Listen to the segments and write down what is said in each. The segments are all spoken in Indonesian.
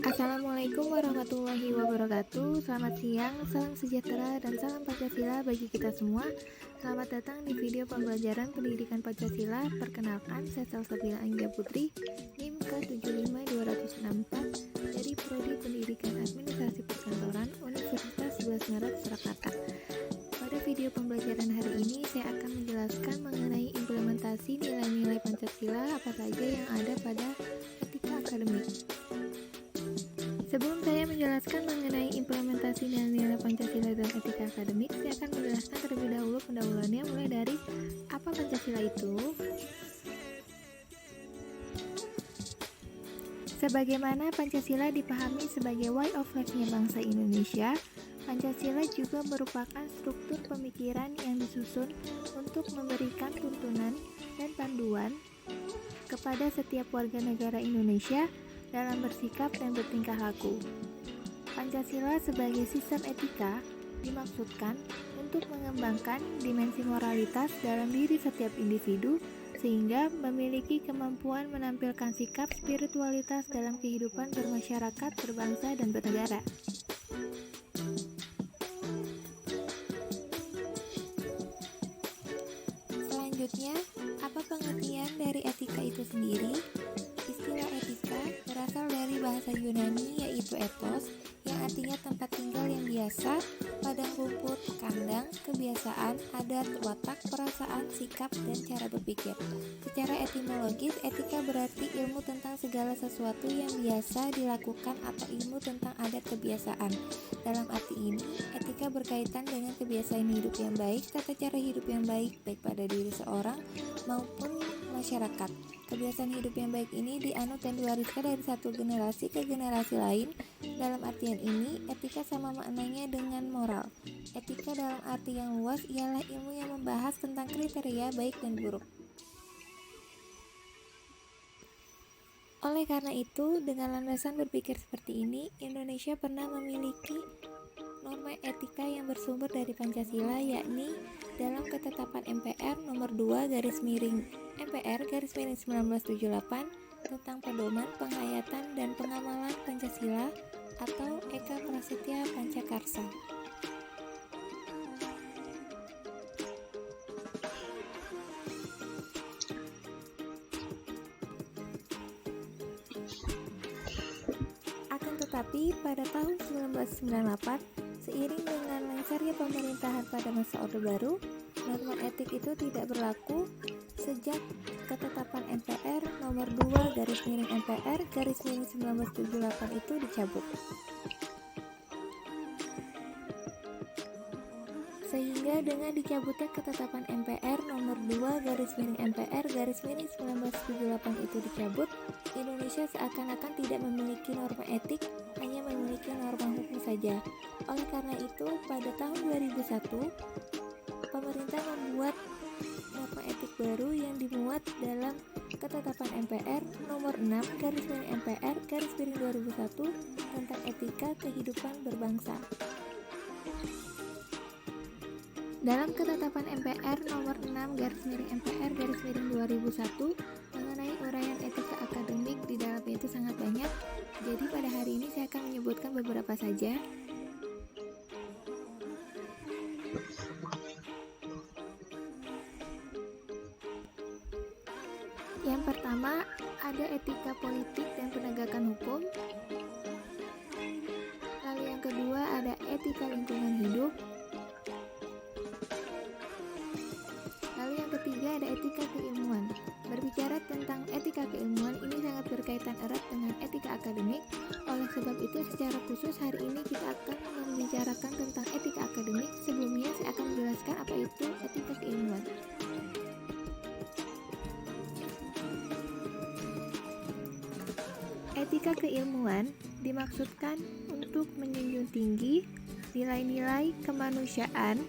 Assalamualaikum warahmatullahi wabarakatuh. Selamat siang, salam sejahtera dan salam Pancasila bagi kita semua. Selamat datang di video pembelajaran pendidikan Pancasila. Perkenalkan, saya Salsabila Anggia Putri, NIM K752264 dari Prodi Pendidikan Administrasi Perkantoran Universitas 11 Maret Surakarta. Pada video pembelajaran hari ini, saya akan menjelaskan mengenai implementasi nilai-nilai Pancasila apa saja yang ada pada etika akademik. Sebelum saya menjelaskan mengenai implementasi nilai-nilai Pancasila dan etika akademik, saya akan menjelaskan terlebih dahulu pendahuluannya mulai dari apa Pancasila itu. Sebagaimana Pancasila dipahami sebagai way of life-nya bangsa Indonesia, Pancasila juga merupakan struktur pemikiran yang disusun untuk memberikan tuntunan dan panduan kepada setiap warga negara Indonesia dalam bersikap dan bertingkah laku. Pancasila sebagai sistem etika dimaksudkan untuk mengembangkan dimensi moralitas dalam diri setiap individu sehingga memiliki kemampuan menampilkan sikap spiritualitas dalam kehidupan bermasyarakat, berbangsa, dan bernegara. Selanjutnya, apa pengertian dari etika itu sendiri? Istilah etika berasal dari bahasa Yunani yaitu ethos, yang artinya tempat tinggal yang biasa, padang rumput, kandang, kebiasaan, adat, watak, perasaan, sikap, dan cara berpikir. Secara etimologis, etika berarti ilmu tentang segala sesuatu yang biasa dilakukan atau ilmu tentang adat kebiasaan. Dalam arti ini, etika berkaitan dengan kebiasaan hidup yang baik, tata cara hidup yang baik, baik pada diri seorang maupun masyarakat. Kebiasaan hidup yang baik ini dianut dan diwariskan dari satu generasi ke generasi lain. Dalam artian ini, etika sama maknanya dengan moral. Etika dalam arti yang luas ialah ilmu yang membahas tentang kriteria baik dan buruk. Oleh karena itu, dengan landasan berpikir seperti ini, Indonesia pernah memiliki norma etika yang bersumber dari Pancasila, yakni dalam ketetapan MPR nomor 2 MPR 1978 tentang pedoman penghayatan dan pengamalan Pancasila atau Eka Prasetya Pancakarsa. Akan tetapi, pada tahun 1998, seiring dengan lengsernya pemerintahan pada masa Orde Baru, norma etik itu tidak berlaku sejak ketetapan MPR nomor 2 MPR 1978 itu dicabut. Sehingga dengan dicabutnya ketetapan MPR nomor 2 MPR 1978 itu dicabut, Indonesia seakan-akan tidak memiliki norma etik, hanya memiliki norma hukum saja. Oleh karena itu, pada tahun 2001, pemerintah membuat norma etik baru yang dimuat dalam ketetapan MPR nomor 6 MPR 2001 tentang etika kehidupan berbangsa. Dalam ketetapan MPR nomor 6 MPR 2001 mengenai uraian etika akademik di dalamnya itu sangat banyak. Jadi pada hari ini saya akan menyebutkan beberapa saja. Yang pertama, ada etika politik dan penegakan hukum. Lalu yang kedua, ada etika lingkungan hidup. Lalu yang ketiga, ada etika keilmuan. Berbicara tentang etika keilmuan, ini sangat berkaitan erat dengan etika akademik. Oleh sebab itu, secara khusus hari ini kita akan membicarakan tentang etika akademik. Sebelumnya, saya akan menjelaskan apa itu etika keilmuan. Etika keilmuan dimaksudkan untuk menjunjung tinggi nilai-nilai kemanusiaan,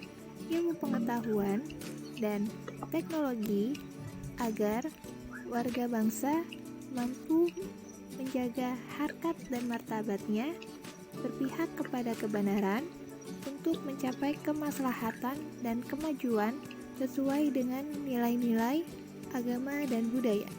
ilmu pengetahuan, dan teknologi agar warga bangsa mampu menjaga harkat dan martabatnya, berpihak kepada kebenaran untuk mencapai kemaslahatan dan kemajuan sesuai dengan nilai-nilai agama dan budaya.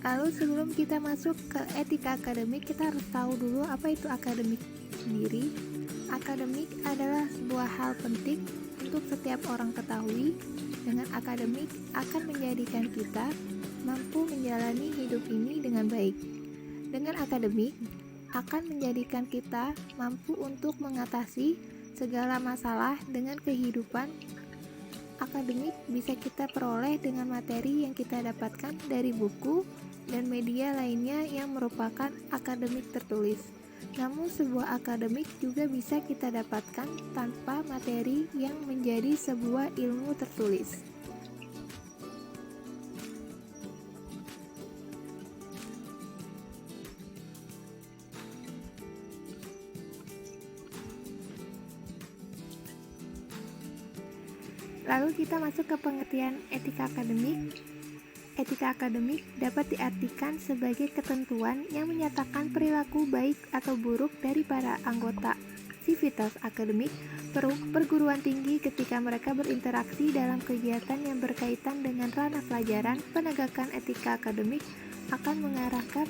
Lalu sebelum kita masuk ke etika akademik, kita harus tahu dulu apa itu akademik sendiri. Akademik adalah sebuah hal penting untuk setiap orang ketahui. Dengan akademik akan menjadikan kita mampu menjalani hidup ini dengan baik. Dengan akademik akan menjadikan kita mampu untuk mengatasi segala masalah dengan kehidupan. Akademik bisa kita peroleh dengan materi yang kita dapatkan dari buku dan media lainnya yang merupakan akademik tertulis. Namun sebuah akademik juga bisa kita dapatkan tanpa materi yang menjadi sebuah ilmu tertulis. Lalu kita masuk ke pengertian etika akademik. Etika akademik dapat diartikan sebagai ketentuan yang menyatakan perilaku baik atau buruk dari para anggota sivitas akademik perguruan tinggi ketika mereka berinteraksi dalam kegiatan yang berkaitan dengan ranah pelajaran. Penegakan etika akademik akan mengarahkan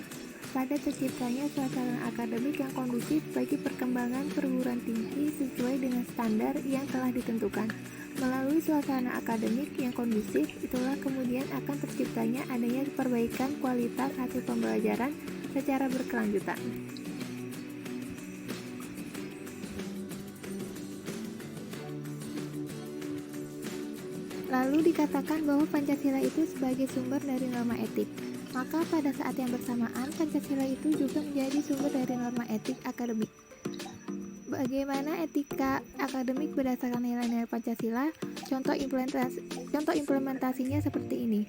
pada terciptanya suasana akademik yang kondusif bagi perkembangan perguruan tinggi sesuai dengan standar yang telah ditentukan. Melalui suasana akademik yang kondusif, itulah kemudian akan terciptanya adanya perbaikan kualitas hasil pembelajaran secara berkelanjutan. Lalu dikatakan bahwa Pancasila itu sebagai sumber dari norma etik. Maka pada saat yang bersamaan, Pancasila itu juga menjadi sumber dari norma etik akademik. Bagaimana etika akademik berdasarkan nilai-nilai Pancasila? Contoh implementasinya seperti ini.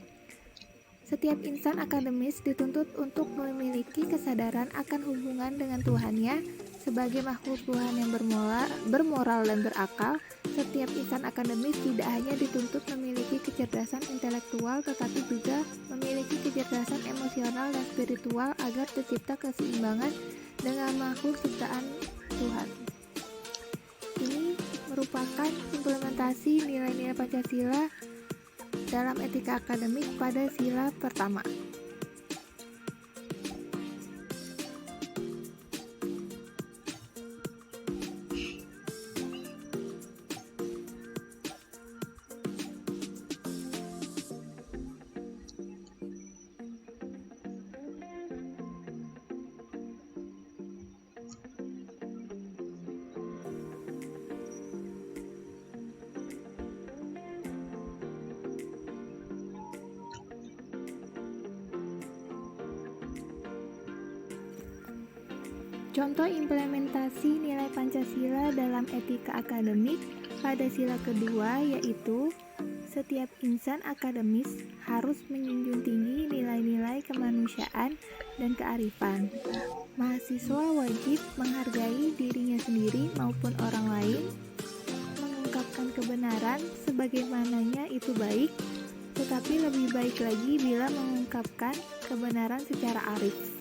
Setiap insan akademis dituntut untuk memiliki kesadaran akan hubungan dengan Tuhannya sebagai makhluk Tuhan yang bermoral dan berakal. Setiap insan akademis tidak hanya dituntut memiliki kecerdasan intelektual, tetapi juga memiliki kecerdasan emosional dan spiritual agar tercipta keseimbangan dengan makhluk ciptaan Tuhan. Ini merupakan implementasi nilai-nilai Pancasila dalam etika akademik pada sila pertama. Contoh implementasi nilai Pancasila dalam etika akademik pada sila kedua yaitu setiap insan akademis harus menjunjung tinggi nilai-nilai kemanusiaan dan kearifan. Mahasiswa wajib menghargai dirinya sendiri maupun orang lain, mengungkapkan kebenaran sebagaimananya itu baik, tetapi lebih baik lagi bila mengungkapkan kebenaran secara arif.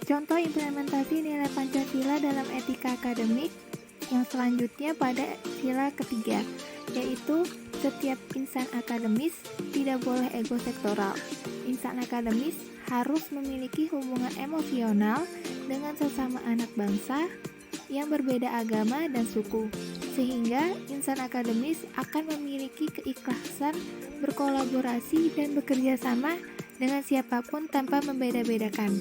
Contoh implementasi nilai Pancasila dalam etika akademik yang selanjutnya pada sila ketiga, yaitu setiap insan akademis tidak boleh ego sektoral. Insan akademis harus memiliki hubungan emosional dengan sesama anak bangsa yang berbeda agama dan suku, sehingga insan akademis akan memiliki keikhlasan berkolaborasi dan bekerja sama dengan siapapun tanpa membeda-bedakan.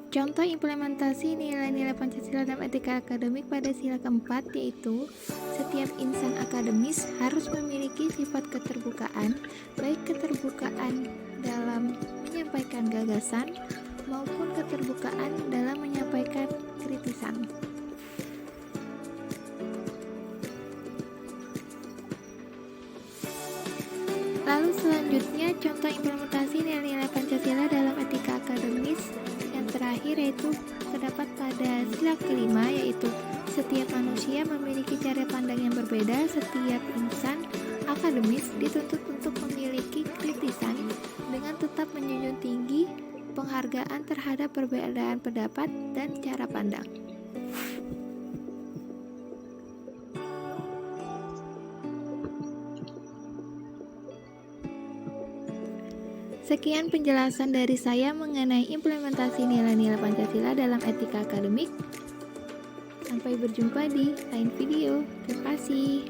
Contoh implementasi nilai-nilai Pancasila dalam etika akademik pada sila keempat yaitu setiap insan akademis harus memiliki sifat keterbukaan, baik keterbukaan dalam menyampaikan gagasan maupun keterbukaan dalam menyampaikan kritisan. Lalu selanjutnya contoh implementasi nilai-nilai Pancasila dalam etika akademis terakhir yaitu terdapat pada sila kelima, yaitu setiap manusia memiliki cara pandang yang berbeda. Setiap insan akademis dituntut untuk memiliki kritisan dengan tetap menjunjung tinggi penghargaan terhadap perbedaan pendapat dan cara pandang. Sekian penjelasan dari saya mengenai implementasi nilai-nilai Pancasila dalam etika akademik. Sampai berjumpa di lain video. Terima kasih.